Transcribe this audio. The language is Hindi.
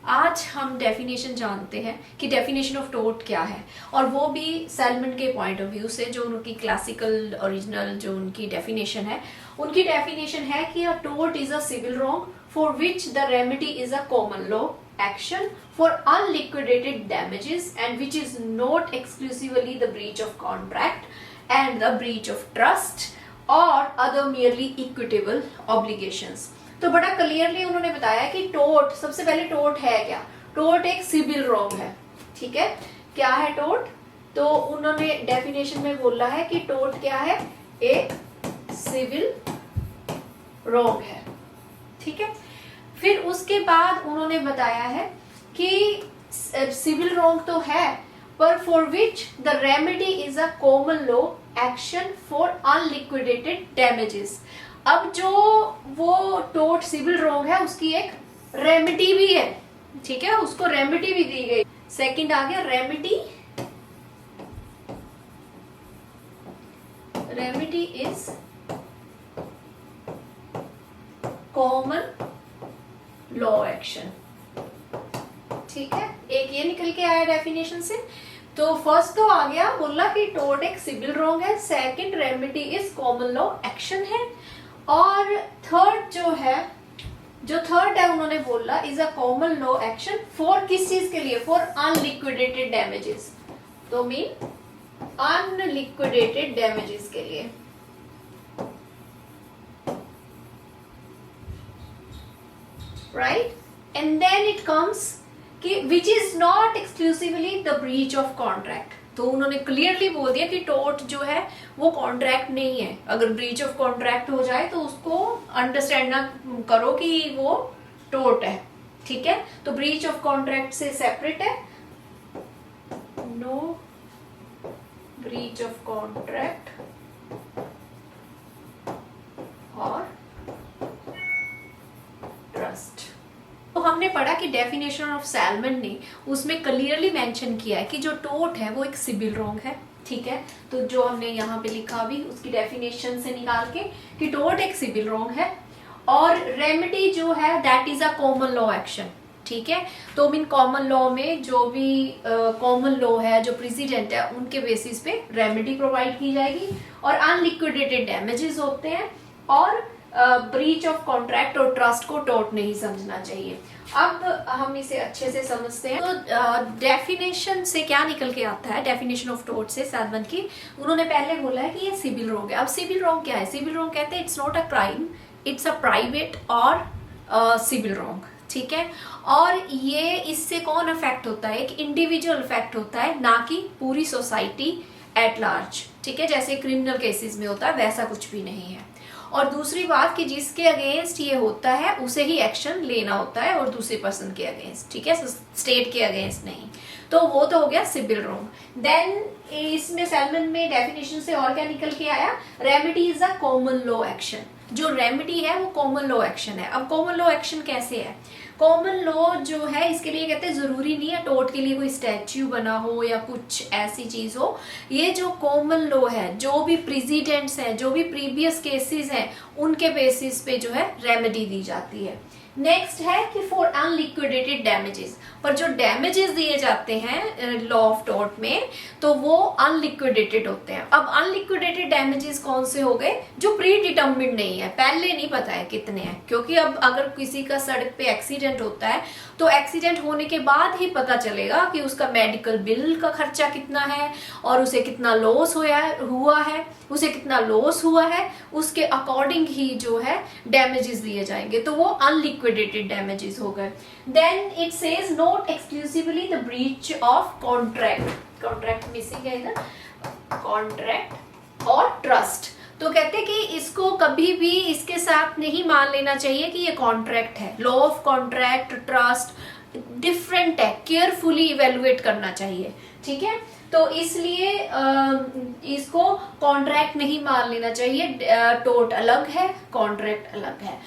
आज हम डेफिनेशन जानते हैं कि डेफिनेशन ऑफ टोर्ट क्या है, और वो भी सैलमन के पॉइंट ऑफ व्यू से, जो उनकी क्लासिकल ओरिजिनल जो उनकी डेफिनेशन है। उनकी डेफिनेशन है कि a tort is a civil wrong for which the remedy is a common law action for unliquidated damages and which is not exclusively the breach of contract and the breach of trust or other merely equitable obligations। तो बड़ा क्लियरली उन्होंने बताया कि टोर्ट, सबसे पहले टोर्ट है क्या? टोर्ट एक सिविल रॉन्ग है। ठीक है, क्या है टोर्ट? तो उन्होंने डेफिनेशन में बोला है कि टोर्ट क्या है? एक सिविल रॉन्ग है। ठीक है, फिर उसके बाद उन्होंने बताया है कि सिविल रॉन्ग तो है, पर for which the remedy is a common law action for unliquidated damages. अब जो वो टोर्ट सिविल रॉन्ग है उसकी एक रेमेडी भी है। ठीक है, उसको रेमेडी भी दी गई। सेकंड आ गया remedy. Remedy is common law action. ठीक है, एक ये निकल के आया डेफिनेशन से। तो फर्स्ट तो आ गया, बोला कि टोर्ट एक सिविल रॉन्ग है, second remedy is common law action है, और थर्ड जो है, जो थर्ड है उन्होंने बोला is a common law action for किस चीज के लिए? For unliquidated damages. तो मीन अनलिक्विडेटेड डैमेजेस के लिए। Right? And then it comes कि which is not exclusively the breach of contract। तो उन्होंने क्लियरली बोल दिया कि टोर्ट जो है वो कॉन्ट्रैक्ट नहीं है। अगर ब्रीच ऑफ कॉन्ट्रैक्ट हो जाए तो उसको अंडरस्टैंड ना करो कि वो टोर्ट है। ठीक है, तो ब्रीच ऑफ कॉन्ट्रैक्ट से सेपरेट है। नो ब्रीच ऑफ कॉन्ट्रैक्ट और ट्रस्ट। तो हमने पढ़ा कि डेफिनेशन ऑफ सैलमन ने उसमें क्लियरली मेंशन किया है कि जो टोर्ट है वो एक सिविल रॉन्ग है। ठीक है, तो जो हमने यहाँ पे लिखा भी उसकी डेफिनेशन से निकाल के कि टोर्ट एक सिविल रॉन्ग है, और रेमेडी जो है that is a common law action. ठीक है, तो मीन कॉमन लॉ में जो भी कॉमन लॉ है, जो प्रेसिडेंट है, उनके बेसिस पे रेमेडी प्रोवाइड की जाएगी, और अनलिक्विडेटेड डैमेजेस होते हैं, और ब्रीच ऑफ कॉन्ट्रैक्ट और ट्रस्ट को टोर्ट नहीं समझना चाहिए। अब हम इसे अच्छे से समझते हैं। तो डेफिनेशन से क्या निकल के आता है? डेफिनेशन ऑफ टोर्ट से सैलमन की उन्होंने पहले बोला है कि ये सिविल रॉन्ग है। अब सिविल रॉन्ग क्या है? सिविल रॉन्ग कहते हैं it's not a crime, it's a private और सिविल रॉन्ग। ठीक है, और ये इससे कौन अफेक्ट होता है? एक इंडिविजुअल अफेक्ट होता है, ना कि पूरी सोसाइटी एट लार्ज। ठीक है, जैसे क्रिमिनल केसेस में होता है वैसा कुछ भी नहीं है। और दूसरी बात कि जिसके अगेंस्ट ये होता है उसे ही एक्शन लेना होता है, और दूसरे पर्सन के अगेंस्ट। ठीक है, स्टेट के अगेंस्ट नहीं। तो वो तो हो गया सिविल रॉन्ग। देन इसमें सैलमन में डेफिनेशन से और क्या निकल के आया? Remedy is a common law action. जो रेमेडी है वो कॉमन लॉ एक्शन है। अब कॉमन लॉ एक्शन कैसे है? कॉमन लॉ जो है इसके लिए कहते हैं जरूरी नहीं है टोर्ट के लिए कोई स्टैच्यू बना हो या कुछ ऐसी चीज हो। ये जो कॉमन लॉ है, जो भी प्रेसिडेंट्स हैं, जो भी प्रीवियस केसेस हैं, उनके बेसिस पे जो है रेमेडी दी जाती है। नेक्स्ट है कि फॉर अनलिक्विडेटेड डैमेजेस, पर जो डैमेजेस दिए जाते हैं लॉ ऑफ टोर्ट में तो वो अनलिक्विडेटेड होते हैं। अब अनलिक्विडेटेड डैमेजेस कौन से हो गए? जो प्री डिटर्मिन्ड नहीं है, पहले नहीं पता है कितने हैं। क्योंकि अब अगर किसी का सड़क पे एक्सीडेंट होता है तो एक्सीडेंट होने के बाद ही पता चलेगा कि उसका मेडिकल बिल का खर्चा कितना है, और उसे कितना लॉस हुआ है, उसे कितना लॉस हुआ है, उसके अकॉर्डिंग ही जो है डैमेजेस दिए जाएंगे। तो वो अनलिक्विडेटेड डैमेजेस हो गए। Then it says not exclusively the breach of contract. Contract missing है इधर, कॉन्ट्रैक्ट और ट्रस्ट। तो कहते हैं कि इसको कभी भी इसके साथ नहीं मान लेना चाहिए कि ये कॉन्ट्रैक्ट है। Law of contract, trust different है, केयरफुली इवेलुएट करना चाहिए। ठीक है, तो इसलिए इसको कॉन्ट्रैक्ट नहीं मान लेना चाहिए। टोर्ट अलग है, कॉन्ट्रैक्ट अलग है।